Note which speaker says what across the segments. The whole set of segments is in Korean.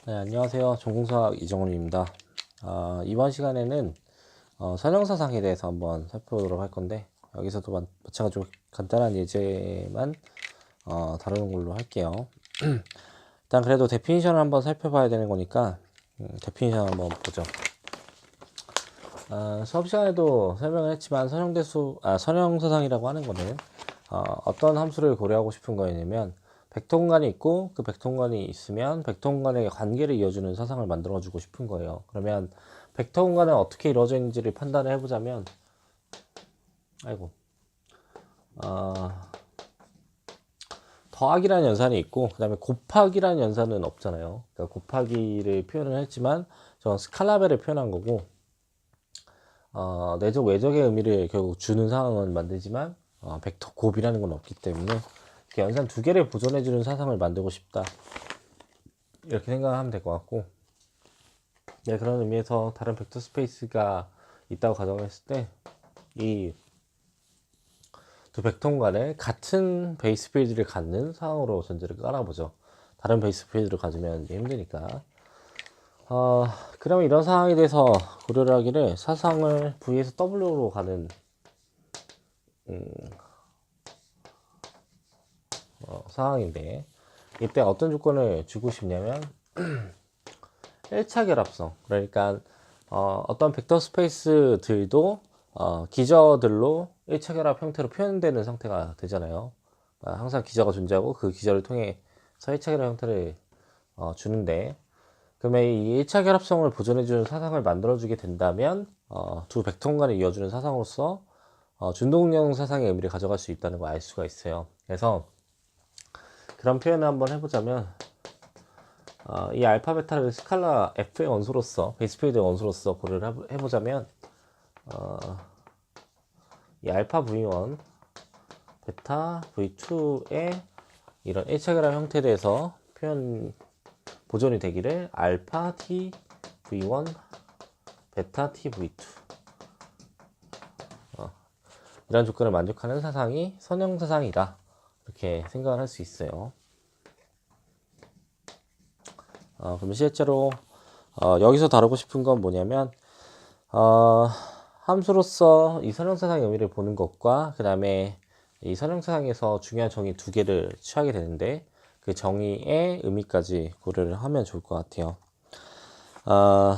Speaker 1: 네, 안녕하세요. 전공서학 이정훈입니다. 이번 시간에는 선형사상에 대해서 한번 살펴보도록 할 건데, 여기서도 마찬가지로 간단한 예제만 다루는 걸로 할게요. 일단 그래도 데피니션을 한번 살펴봐야 되는 거니까 데피니션 한번 보죠. 수업 시간에도 설명을 했지만 선형사상이라고 하는 거는 어떤 함수를 고려하고 싶은 거냐면 벡터 공간이 있고 그 벡터 공간이 있으면 벡터 공간의 관계를 이어주는 사상을 만들어 주고 싶은 거예요. 그러면 벡터 공간은 어떻게 이루어져 있는지를 판단을 해보자면 더하기라는 연산이 있고 그 다음에 곱하기라는 연산은 없잖아요. 그러니까 곱하기를 표현을 했지만 저건 스칼라벨을 표현한 거고 내적 외적의 의미를 결국 주는 상황은 만들지만 벡터 곱이라는 건 없기 때문에 이렇게 연산 두 개를 보존해주는 사상을 만들고 싶다, 이렇게 생각하면 될 것 같고, 네, 그런 의미에서 다른 벡터 스페이스가 있다고 가정했을 때 이 두 벡터 간에 같은 베이스 필드를 갖는 상황으로 전제를 깔아보죠. 다른 베이스 필드를 가지면 이제 힘드니까. 그러면 이런 상황에 대해서 고려를 하기를 사상을 V에서 W로 가는 상황인데, 이때 어떤 조건을 주고 싶냐면 1차 결합성, 그러니까 어떤 벡터 스페이스들도 기저들로 1차 결합 형태로 표현되는 상태가 되잖아요. 항상 기저가 존재하고 그 기저를 통해서 1차 결합 형태를 주는데, 그러면 이 1차 결합성을 보존해주는 사상을 만들어주게 된다면 두 벡터 공간을 이어주는 사상으로서 준동령 사상의 의미를 가져갈 수 있다는 걸 알 수가 있어요. 그래서 그런 표현을 한번 해보자면 이 알파 베타를 스칼라 F의 원소로서, 베이스 필드의 원소로서 고려를 해보자면 이 알파 V1, 베타 V2의 이런 1차 결합 형태에 대해서 보존이 되기를 알파 T V1, 베타 T V2 이런 조건을 만족하는 사상이 선형 사상이다, 이렇게 생각을 할 수 있어요. 그럼 실제로 여기서 다루고 싶은 건 뭐냐면 함수로서 이 선형사상의 의미를 보는 것과 그 다음에 이 선형사상에서 중요한 정의 두 개를 취하게 되는데 그 정의의 의미까지 고려를 하면 좋을 것 같아요.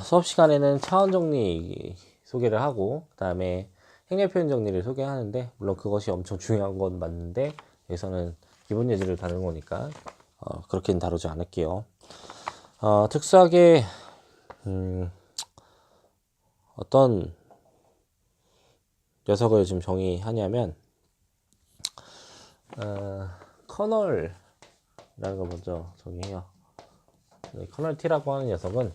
Speaker 1: 수업 시간에는 차원 정리 소개를 하고 그 다음에 행렬 표현 정리를 소개하는데, 물론 그것이 엄청 중요한 건 맞는데 여기서는 기본 예제를 다루는 거니까 그렇게는 다루지 않을게요. 특수하게 어떤 녀석을 지금 정의하냐면 커널이라는 걸 먼저 정의해요. 커널 T라고 하는 녀석은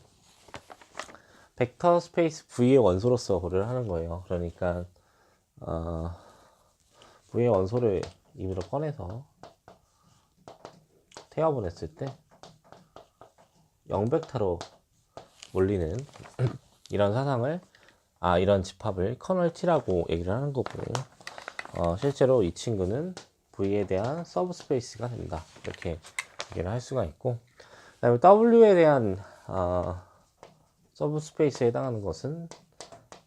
Speaker 1: 벡터 스페이스 V의 원소로서 고려를 하는 거예요. 그러니까 V의 원소를 임의로 꺼내서 태워을 했을 때 0벡터로 몰리는 이런 사상을, 이런 집합을 커널 T라고 얘기를 하는 거고, 실제로 이 친구는 V에 대한 서브 스페이스가 된다, 이렇게 얘기를 할 수가 있고, 그 다음에 W에 대한 서브 스페이스에 해당하는 것은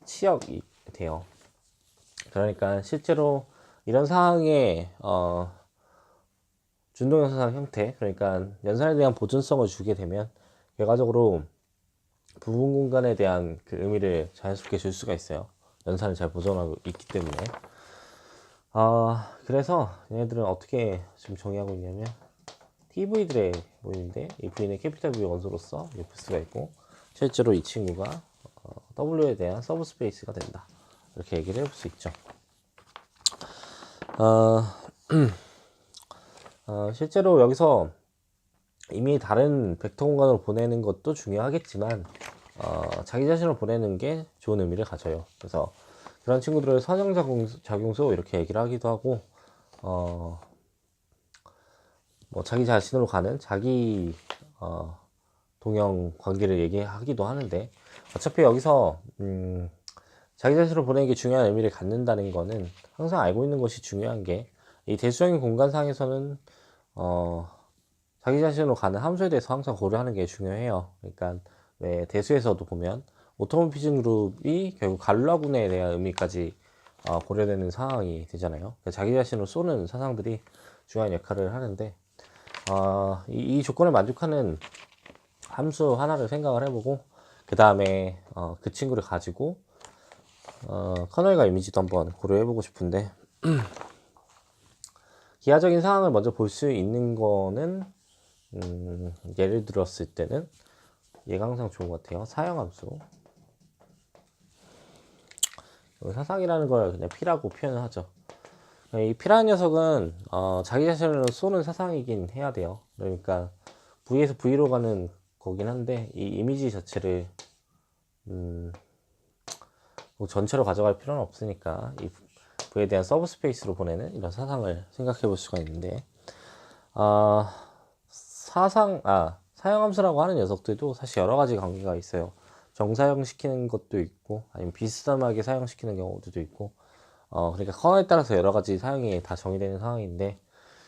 Speaker 1: 치역이 돼요. 그러니까 실제로 이런 상황의 준동연산 형태, 그러니까 연산에 대한 보존성을 주게 되면 결과적으로 부분 공간에 대한 그 의미를 자연스럽게 줄 수가 있어요. 연산을 잘 보존하고 있기 때문에. 그래서 얘네들은 어떻게 지금 정의하고 있냐면 TV들의 모임인데, 이 V는 캐피탈 V 원소로서 F스가 있고, 실제로 이 친구가 W에 대한 서브 스페이스가 된다, 이렇게 얘기를 해볼 수 있죠. 실제로 여기서 이미 다른 벡터 공간으로 보내는 것도 중요하겠지만 자기 자신을 보내는 게 좋은 의미를 가져요. 그래서 그런 친구들을 선형작용소 이렇게 얘기를 하기도 하고, 뭐 자기 자신으로 가는 자기 동형 관계를 얘기하기도 하는데, 어차피 여기서 자기 자신으로 보내는 게 중요한 의미를 갖는다는 거는 항상 알고 있는 것이 중요한 게, 이 대수적인 공간상에서는 자기 자신으로 가는 함수에 대해서 항상 고려하는 게 중요해요. 그러니까 왜 대수에서도 보면 오토모피즘 그룹이 결국 갈라군에 대한 의미까지 고려되는 상황이 되잖아요. 자기 자신을 쏘는 사상들이 중요한 역할을 하는데 이 조건을 만족하는 함수 하나를 생각을 해보고 그 다음에 그 친구를 가지고 커널과 이미지도 한번 고려해보고 싶은데 기하적인 상황을 먼저 볼 수 있는 거는 예를 들었을 때는 얘가 항상 좋은 것 같아요. 사형함수. 사상이라는 걸 그냥 P라고 표현을 하죠. 이 P라는 녀석은 자기 자신을 쏘는 사상이긴 해야 돼요. 그러니까 V에서 V로 가는 거긴 한데 이 이미지 자체를 뭐 전체로 가져갈 필요는 없으니까 이 V에 대한 서브 스페이스로 보내는 이런 사상을 생각해 볼 수가 있는데 사형함수라고 하는 녀석들도 사실 여러 가지 관계가 있어요. 정사형시키는 것도 있고 아니면 비스듬하게 사용시키는 경우도 있고 그러니까 커널에 따라서 여러 가지 사용이 다 정의되는 상황인데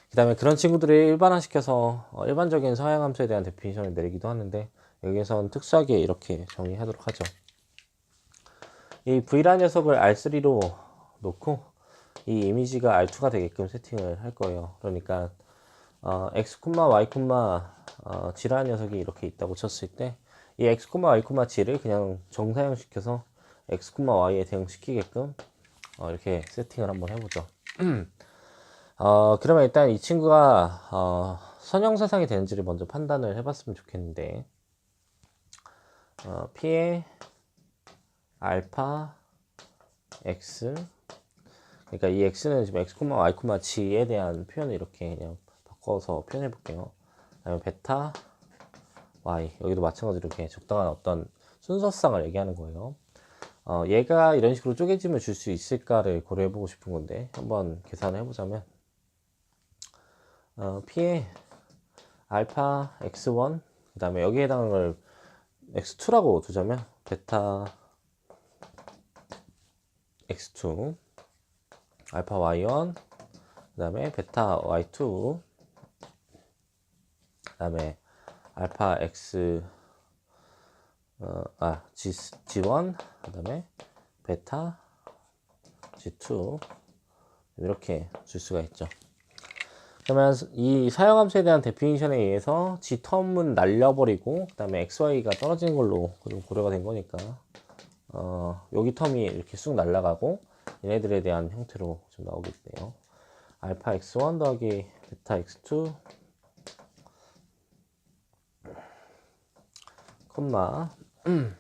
Speaker 1: 그 다음에 그런 친구들을 일반화시켜서 일반적인 사형함수에 대한 데피니션을 내리기도 하는데 여기에선 특수하게 이렇게 정의하도록 하죠. 이 V라는 녀석을 R3로 놓고 이 이미지가 R2가 되게끔 세팅을 할 거예요. 그러니까 x, y, g라는 녀석이 이렇게 있다고 쳤을 때 이 x, y, g를 그냥 정사형시켜서 x, y에 대응시키게끔 이렇게 세팅을 한번 해보죠. 그러면 일단 이 친구가 선형사상이 되는지를 먼저 판단을 해봤으면 좋겠는데 P의 알파 x, 그러니까 이 x는 지금 x, y, g에 대한 표현을 이렇게 그냥 바꿔서 표현해 볼게요. 그다음에 베타 y, 여기도 마찬가지로 이렇게 적당한 어떤 순서상을 얘기하는 거예요. 얘가 이런 식으로 쪼개짐을 줄 수 있을까를 고려해 보고 싶은 건데 한번 계산을 해보자면 P의 알파 x1 그 다음에 여기에 해당하는 걸 x2라고 두자면 베타 x2 알파 y1 그 다음에 베타 y2 그 다음에 알파 x g1 그 다음에 베타 g2 이렇게 줄 수가 있죠. 그러면 이 사형함수에 대한 데피니션에 의해서 g 텀은 날려버리고 그 다음에 xy가 떨어지는 걸로 고려가 된 거니까 여기 텀이 이렇게 쑥 날라가고 얘네들에 대한 형태로 좀 나오겠네요. 알파 x1 더하기 베타 x2 콤마 그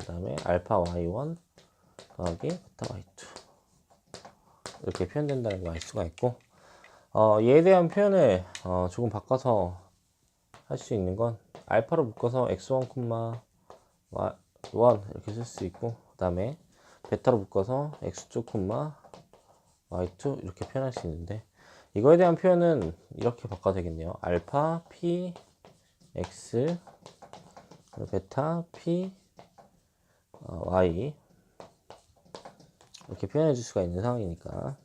Speaker 1: 다음에 알파 y1 더하기 베타 y2 이렇게 표현된다는 걸 알 수가 있고 얘에 대한 표현을 조금 바꿔서 할 수 있는 건 알파로 묶어서 x1, y1 이렇게 쓸 수 있고 그 다음에 베타로 묶어서 x2, y2 이렇게 표현할 수 있는데 이거에 대한 표현은 이렇게 바꿔도 되겠네요. 알파 p x 베타 p y 이렇게 표현해 줄 수가 있는 상황이니까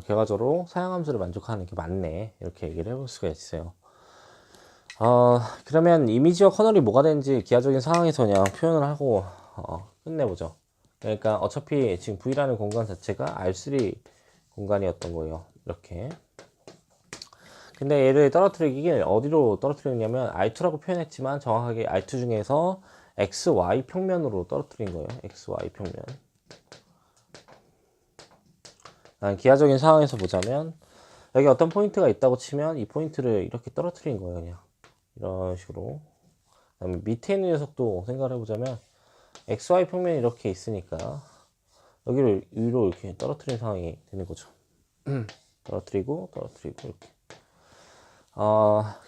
Speaker 1: 결과적으로 사형함수를 만족하는 게 맞네 이렇게 얘기를 해볼 수가 있어요. 그러면 이미지와 커널이 뭐가 되는지 기하적인 상황에서 그냥 표현을 하고 끝내보죠. 그러니까 어차피 지금 V라는 공간 자체가 R3 공간이었던 거예요. 이렇게. 근데 얘를 떨어뜨리길 어디로 떨어뜨리냐면 R2라고 표현했지만 정확하게 R2 중에서 XY 평면으로 떨어뜨린 거예요. XY 평면. 기하적인 상황에서 보자면 여기 어떤 포인트가 있다고 치면 이 포인트를 이렇게 떨어뜨린 거예요. 그냥 이런 식으로. 그다음에 밑에 있는 녀석도 생각을 해보자면 XY 평면이 이렇게 있으니까 여기를 위로 이렇게 떨어뜨린 상황이 되는 거죠. 떨어뜨리고 이렇게.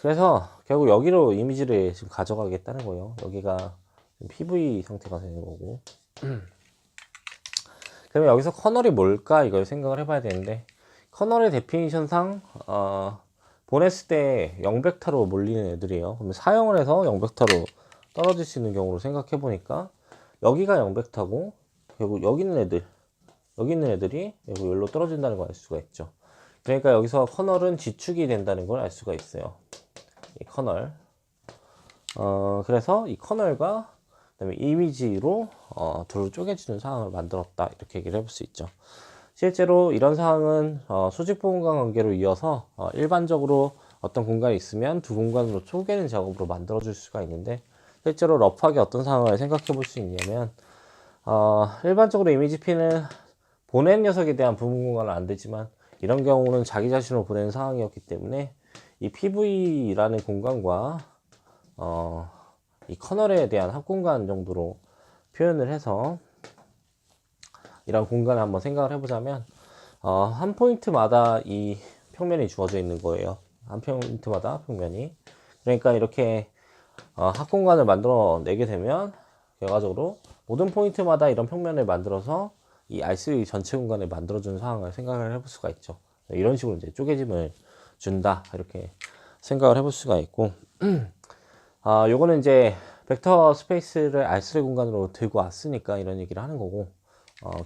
Speaker 1: 그래서 결국 여기로 이미지를 지금 가져가겠다는 거예요. 여기가 PV 상태가 되는 거고. 그러면 여기서 커널이 뭘까 이걸 생각을 해봐야 되는데 커널의 데피니션상 보냈을 때 0벡터로 몰리는 애들이에요. 그러면 사용을 해서 0벡터로 떨어질 수 있는 경우로 생각해 보니까 여기가 0벡터고 결국 여기 있는 애들이 여기로 떨어진다는 걸 알 수가 있죠. 그러니까 여기서 커널은 지축이 된다는 걸 알 수가 있어요. 이 커널. 그래서 이 커널과 그다음에 이미지로 둘로 쪼개지는 상황을 만들었다, 이렇게 얘기를 해볼 수 있죠. 실제로 이런 상황은 수직 부분간 관계로 이어서 일반적으로 어떤 공간이 있으면 두 공간으로 쪼개는 작업으로 만들어 줄 수가 있는데, 실제로 러프하게 어떤 상황을 생각해 볼 수 있냐면, 일반적으로 이미지 핀은 보낸 녀석에 대한 부분 공간은 안 되지만, 이런 경우는 자기 자신을 보내는 상황이었기 때문에 이 PV라는 공간과 이 커널에 대한 합공간 정도로 표현을 해서 이런 공간을 한번 생각을 해보자면, 한 포인트마다 이 평면이 주어져 있는 거예요. 한 포인트마다 평면이. 그러니까 이렇게 합공간을 만들어 내게 되면 결과적으로 모든 포인트마다 이런 평면을 만들어서 이 R3 전체 공간을 만들어주는 상황을 생각을 해볼 수가 있죠. 이런 식으로 이제 쪼개짐을 준다, 이렇게 생각을 해볼 수가 있고, 요거는 이제 벡터 스페이스를 R3 공간으로 들고 왔으니까 이런 얘기를 하는 거고,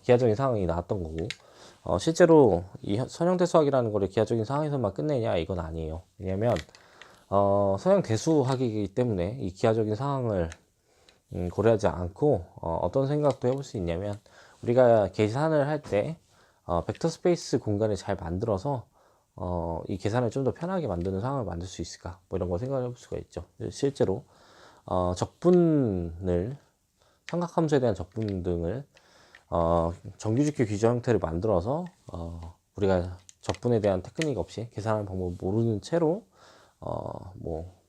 Speaker 1: 기하적인 상황이 나왔던 거고, 실제로 이 선형대수학이라는 거를 기하적인 상황에서만 끝내냐, 이건 아니에요. 왜냐면 선형대수학이기 때문에 이 기하적인 상황을 고려하지 않고 어떤 생각도 해볼 수 있냐면, 우리가 계산을 할 때 벡터 스페이스 공간을 잘 만들어서 이 계산을 좀 더 편하게 만드는 상황을 만들 수 있을까, 뭐 이런 거 생각을 해볼 수가 있죠. 실제로 적분을, 삼각함수에 대한 적분 등을 정규직교 규정 형태를 만들어서 우리가 적분에 대한 테크닉 없이 계산하는 방법을 모르는 채로 뭐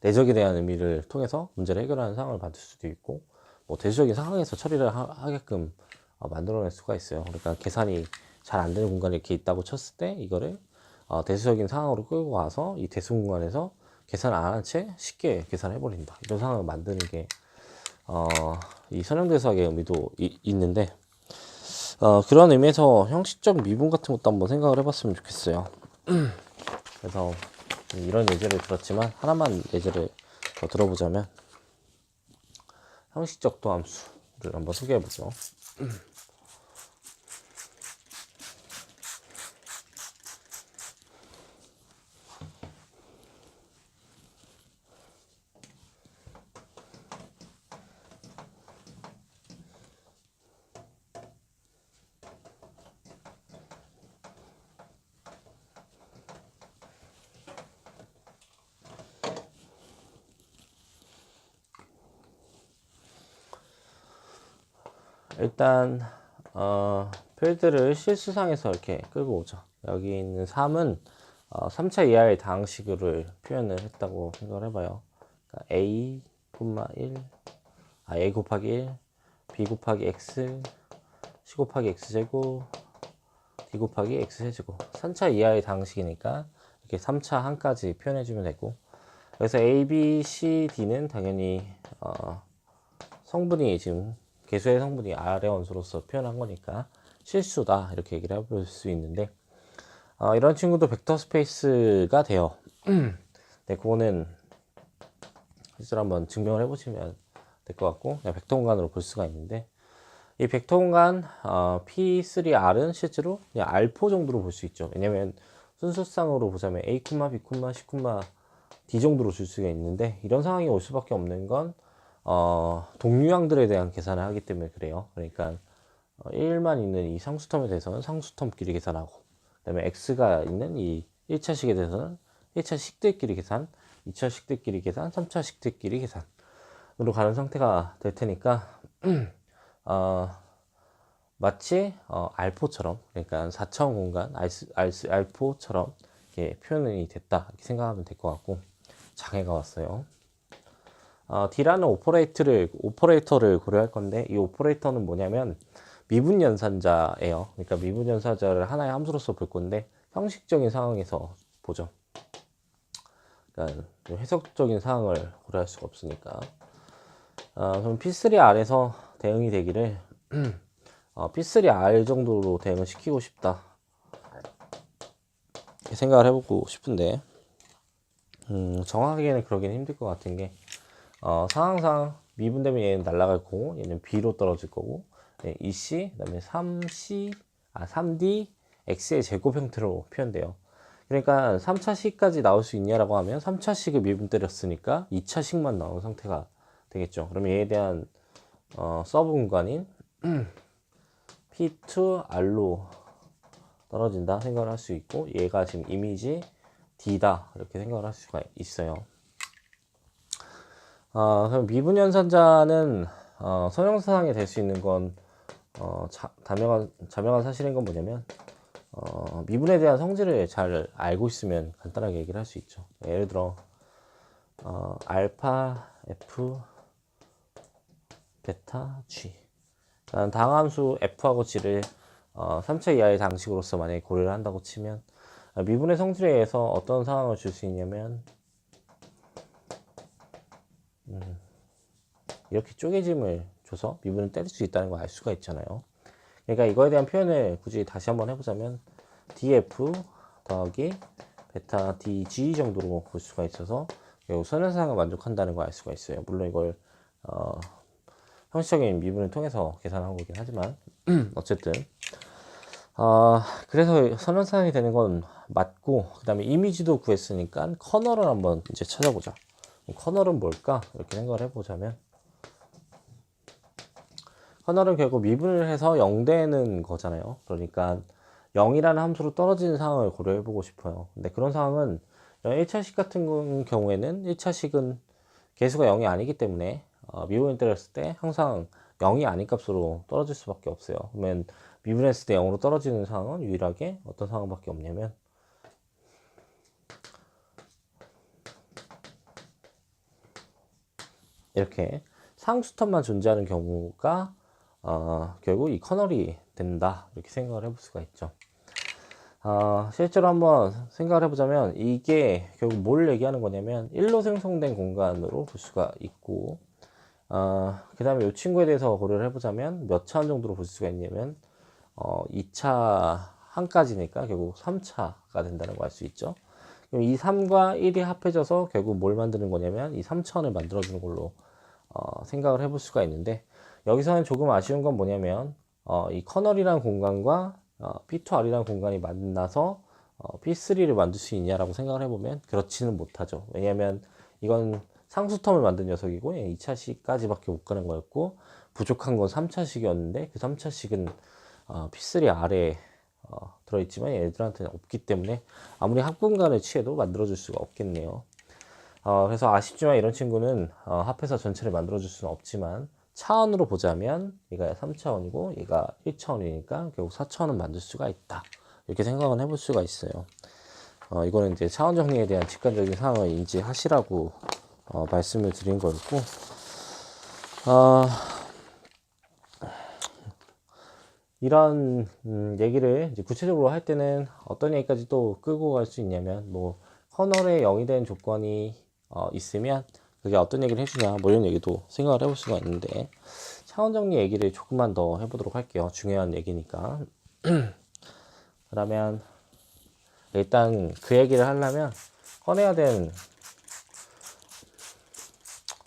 Speaker 1: 내적에 대한 의미를 통해서 문제를 해결하는 상황을 만들 수도 있고, 뭐 대수적인 상황에서 처리를 하게끔 만들어낼 수가 있어요. 그러니까 계산이 잘 안 되는 공간이 이렇게 있다고 쳤을 때 이거를 대수적인 상황으로 끌고 와서 이 대수 공간에서 계산 안 한 채 쉽게 계산해 버린다, 이런 상황을 만드는 게 이 선형대수학의 의미도 있는데, 그런 의미에서 형식적 미분 같은 것도 한번 생각을 해봤으면 좋겠어요. 그래서 이런 예제를 들었지만 하나만 예제를 더 들어보자면, 형식적 도함수를 한번 소개해보죠. 일단 필드를 실수상에서 이렇게 끌고 오죠. 여기 있는 3은 3차 이하의 다항식을 표현을 했다고 생각을 해봐요. 그러니까 A, 1, A 곱하기 1, B 곱하기 X, C 곱하기 X제곱, D 곱하기 X세제곱. 3차 이하의 다항식이니까 이렇게 3차 한까지 표현해주면 되고, 그래서 A, B, C, D는 당연히 성분이 지금 개수의 성분이 R의 원소로서 표현한 거니까 실수다, 이렇게 얘기를 해볼 수 있는데, 이런 친구도 벡터 스페이스가 돼요. 네, 그거는 실제로 한번 증명을 해보시면 될 것 같고, 그냥 벡터 공간으로 볼 수가 있는데, 이 벡터 공간 P3R은 실제로 그냥 R포 정도로 볼 수 있죠. 왜냐면 순서상으로 보자면 A, B, C, D 정도로 줄 수가 있는데, 이런 상황이 올 수밖에 없는 건 동류항들에 대한 계산을 하기 때문에 그래요. 그러니까 1만 있는 이 상수텀에 대해서는 상수텀끼리 계산하고, 그 다음에 X가 있는 이 1차식에 대해서는 1차 식들끼리 계산, 2차 식들끼리 계산, 3차 식들끼리 계산으로 가는 상태가 될 테니까 마치 알포처럼, 그러니까 4차원 공간 알포처럼 이렇게 표현이 됐다, 이렇게 생각하면 될 것 같고, 장애가 왔어요. D라는 오퍼레이터를 고려할 건데, 이 오퍼레이터는 뭐냐면 미분 연산자예요. 그러니까 미분 연산자를 하나의 함수로서 볼 건데, 형식적인 상황에서 보죠. 그러니까 해석적인 상황을 고려할 수가 없으니까. 그럼 P3R에서 대응이 되기를 P3R 정도로 대응을 시키고 싶다, 이렇게 생각을 해보고 싶은데, 정확하게는 그러긴 힘들 것 같은 게, 상황상 미분되면 얘는 날아갈 거고, 얘는 B로 떨어질 거고, EC, 그 다음에 3D, x의 제곱 형태로 표현돼요. 그러니까 3차식까지 나올 수 있냐라고 하면 3차식을 미분 때렸으니까 2차식만 나온 상태가 되겠죠. 그러면 얘에 대한 서브 공간인 P2R로 떨어진다 생각을 할 수 있고, 얘가 지금 이미지 D다 이렇게 생각을 할 수가 있어요. 그럼 미분연산자는 선형사상이 될 수 있는 건 자명한 사실인 건 뭐냐면 미분에 대한 성질을 잘 알고 있으면 간단하게 얘기를 할 수 있죠. 예를 들어 알파 F 베타 G, 당함수 F하고 G를 3차 이하의 당식으로서 만약에 고려를 한다고 치면 미분의 성질에 의해서 어떤 상황을 줄 수 있냐면 이렇게 쪼개짐을 줘서 미분을 때릴 수 있다는 걸 알 수가 있잖아요. 그러니까 이거에 대한 표현을 굳이 다시 한번 해보자면 df 더하기 베타 dg 정도로 볼 수가 있어서 결국 선현상을 만족한다는 걸 알 수가 있어요. 물론 이걸 형식적인 미분을 통해서 계산한 거긴 하지만 어쨌든 그래서 선현상이 되는 건 맞고, 그 다음에 이미지도 구했으니까 커널을 한번 이제 찾아보자. 커널은 뭘까? 이렇게 생각을 해보자면 커널은 결국 미분을 해서 0되는 거잖아요. 그러니까 0이라는 함수로 떨어지는 상황을 고려해 보고 싶어요. 근데 그런 상황은 1차식 같은 경우에는 1차식은 개수가 0이 아니기 때문에 미분을 때렸을 때 항상 0이 아닌 값으로 떨어질 수밖에 없어요. 그러면 미분했을 때 0으로 떨어지는 상황은 유일하게 어떤 상황밖에 없냐면 이렇게 상수텀만 존재하는 경우가 결국 이 커널이 된다 이렇게 생각을 해볼 수가 있죠. 실제로 한번 생각을 해보자면 이게 결국 뭘 얘기하는 거냐면 1로 생성된 공간으로 볼 수가 있고, 그 다음에 이 친구에 대해서 고려를 해보자면 몇 차원 정도로 볼 수가 있냐면 2차 한까지니까 결국 3차가 된다는 걸 알 수 있죠. 그럼 이 3과 1이 합해져서 결국 뭘 만드는 거냐면 이 3차원을 만들어주는 걸로 생각을 해볼 수가 있는데, 여기서는 조금 아쉬운 건 뭐냐면 이 커널이라는 공간과 P2R이라는 공간이 만나서 P3를 만들 수 있냐라고 생각을 해보면 그렇지는 못하죠. 왜냐하면 이건 상수텀을 만든 녀석이고 2차식까지밖에 못 가는 거였고, 부족한 건 3차식이었는데 그 3차식은 P3 아래에 들어있지만 얘들한테는 없기 때문에 아무리 합공간을 취해도 만들어줄 수가 없겠네요. 그래서 아쉽지만 이런 친구는 합해서 전체를 만들어줄 수는 없지만 차원으로 보자면 얘가 3차원이고 얘가 1차원이니까 결국 4차원은 만들 수가 있다 이렇게 생각은 해볼 수가 있어요. 이거는 이제 차원 정리에 대한 직관적인 상황을 인지하시라고 말씀을 드린 거였고, 이런 얘기를 이제 구체적으로 할 때는 어떤 얘기까지 또 끌고 갈 수 있냐면, 뭐 커널에 0이 된 조건이 있으면 그게 어떤 얘기를 해주냐 뭐 이런 얘기도 생각을 해볼 수가 있는데, 차원 정리 얘기를 조금만 더 해보도록 할게요. 중요한 얘기니까. 그러면 일단 그 얘기를 하려면 꺼내야 될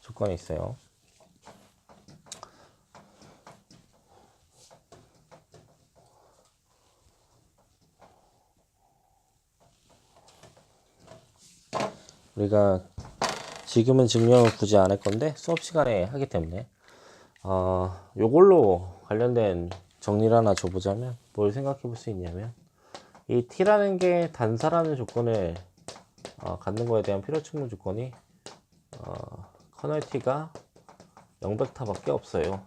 Speaker 1: 조건이 있어요. 우리가 지금은 증명을 굳이 안 할 건데 수업 시간에 하기 때문에 요걸로 관련된 정리를 하나 줘보자면 뭘 생각해 볼 수 있냐면, 이 t라는 게 단사라는 조건을 갖는 거에 대한 필요 충분 조건이 커널 t가 0벡터밖에 없어요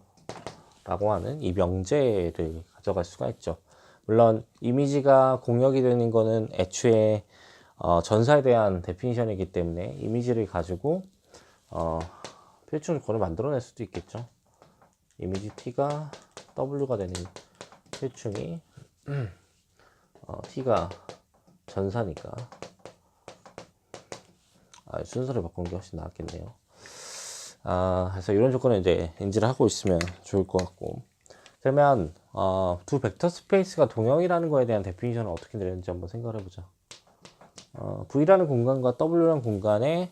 Speaker 1: 라고 하는 이 명제를 가져갈 수가 있죠. 물론 이미지가 공역이 되는 거는 애초에 전사에 대한 데피니션이기 때문에 이미지를 가지고 필충 조건을 만들어낼 수도 있겠죠. 이미지 t가 w가 되는 필충이 t가 전사니까 순서를 바꾼 게 훨씬 낫겠네요. 그래서 이런 조건을 이제 인지를 하고 있으면 좋을 것 같고, 그러면 두 벡터 스페이스가 동형이라는 거에 대한 데피니션은 어떻게 내렸는지 한번 생각을 해보자. V라는 공간과 W라는 공간에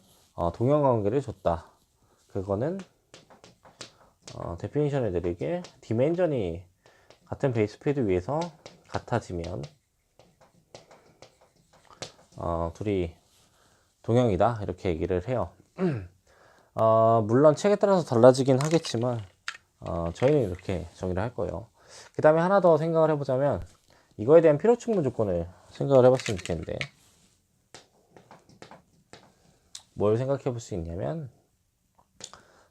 Speaker 1: 동형 관계를 줬다. 그거는 데피니션을 내리게 디멘전이 같은 베이스 페이드 위에서 같아지면 둘이 동형이다 이렇게 얘기를 해요. 물론 책에 따라서 달라지긴 하겠지만 저희는 이렇게 정의를 할 거예요. 그 다음에 하나 더 생각을 해보자면 이거에 대한 필요 충분 조건을 생각을 해봤으면 좋겠는데 뭘 생각해 볼 수 있냐면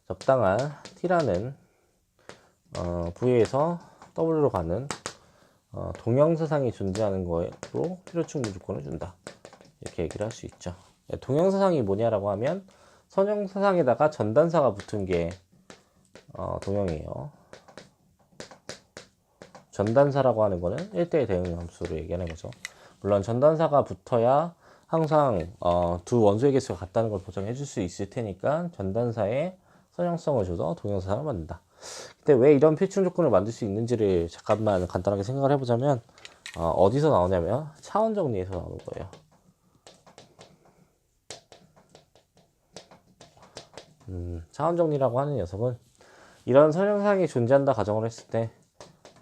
Speaker 1: 적당한 T라는 V에서 W로 가는 동형사상이 존재하는 거로 필요 충분 조건을 준다 이렇게 얘기를 할 수 있죠. 동형사상이 뭐냐라고 하면 선형사상에다가 전단사가 붙은 게 동형이에요. 전단사라고 하는 거는 1대1 대응 함수로 얘기하는 거죠. 물론 전단사가 붙어야 항상 두 원소의 개수가 같다는 걸 보장해 줄 수 있을 테니까 전단사에 선형성을 줘서 동형사상을 만든다. 근데 왜 이런 필충 조건을 만들 수 있는지를 잠깐만 간단하게 생각을 해보자면 어디서 나오냐면 차원 정리에서 나오는 거예요. 차원 정리라고 하는 녀석은 이런 선형상이 존재한다 가정을 했을 때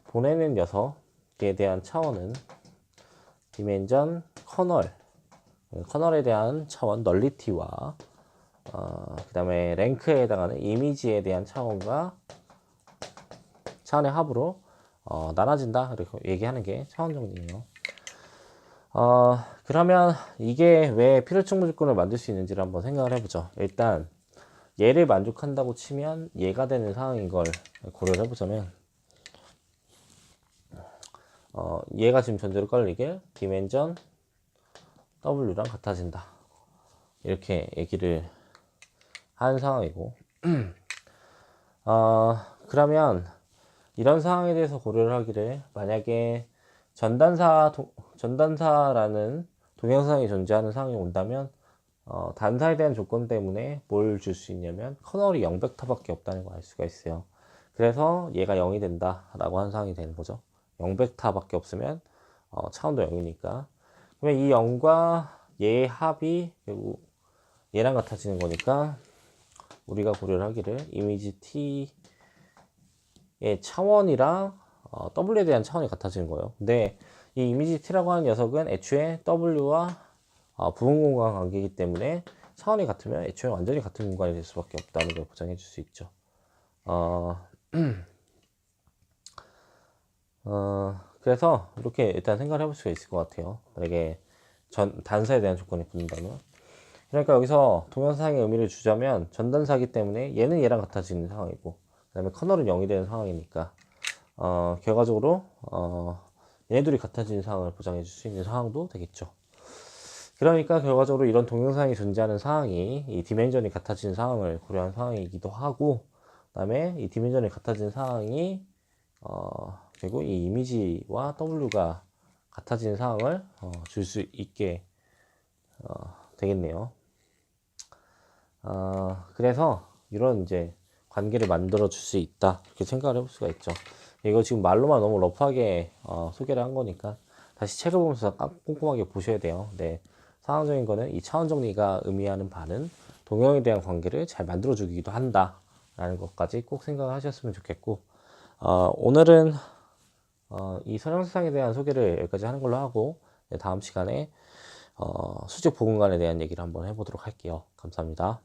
Speaker 1: 보내는 녀석에 대한 차원은 디멘전 커널에 대한 차원 널리티와 그 다음에 랭크에 해당하는 이미지에 대한 차원과 차원의 합으로 나눠진다 이렇게 얘기하는 게 차원 정리예요. 그러면 이게 왜 필요 충분 조건을 만들 수 있는지를 한번 생각을 해보죠. 일단 얘를 만족한다고 치면 얘가 되는 상황인 걸 고려를 해보자면 얘가 지금 전제로 깔리게 디멘전 W랑 같아진다 이렇게 얘기를 한 상황이고 그러면 이런 상황에 대해서 고려를 하기를 만약에 전단사라는 동형상이 존재하는 상황이 온다면 단사에 대한 조건 때문에 뭘 줄 수 있냐면 커널이 0벡터밖에 없다는 걸 알 수가 있어요. 그래서 얘가 0이 된다 라고 하는 상황이 되는 거죠. 0벡터밖에 없으면 차원도 0이니까 그러면 이 0과 얘의 합이 결국 얘랑 같아지는 거니까 우리가 고려를 하기를 이미지 T의 차원이랑 W에 대한 차원이 같아지는 거예요. 근데 이 이미지 T라고 하는 녀석은 애초에 W와 부분 공간 관계이기 때문에 차원이 같으면 애초에 완전히 같은 공간이 될 수밖에 없다는 걸 보장해 줄 수 있죠. 그래서 이렇게 일단 생각을 해볼 수가 있을 것 같아요. 만약에 단사에 대한 조건이 붙는다면. 그러니까 여기서 동영상의 의미를 주자면 전단사이기 때문에 얘는 얘랑 같아지는 상황이고 그 다음에 커널은 0이 되는 상황이니까 결과적으로 얘네들이 같아지는 상황을 보장해 줄 수 있는 상황도 되겠죠. 그러니까 결과적으로 이런 동영상이 존재하는 상황이 이 디멘전이 같아지는 상황을 고려한 상황이기도 하고 그 다음에 이 디멘전이 같아지는 상황이 그리고 이 이미지와 W가 같아지는 상황을 줄 수 있게 되겠네요. 그래서 이런 이제 관계를 만들어 줄 수 있다 이렇게 생각을 해볼 수가 있죠. 이거 지금 말로만 너무 러프하게 소개를 한 거니까 다시 책을 보면서 꼼꼼하게 보셔야 돼요. 네, 상황적인 거는 이 차원 정리가 의미하는 바는 동형에 대한 관계를 잘 만들어 주기도 한다 라는 것까지 꼭 생각을 하셨으면 좋겠고 오늘은 이 선형사상에 대한 소개를 여기까지 하는 걸로 하고 다음 시간에 수직 부분간에 대한 얘기를 한번 해보도록 할게요. 감사합니다.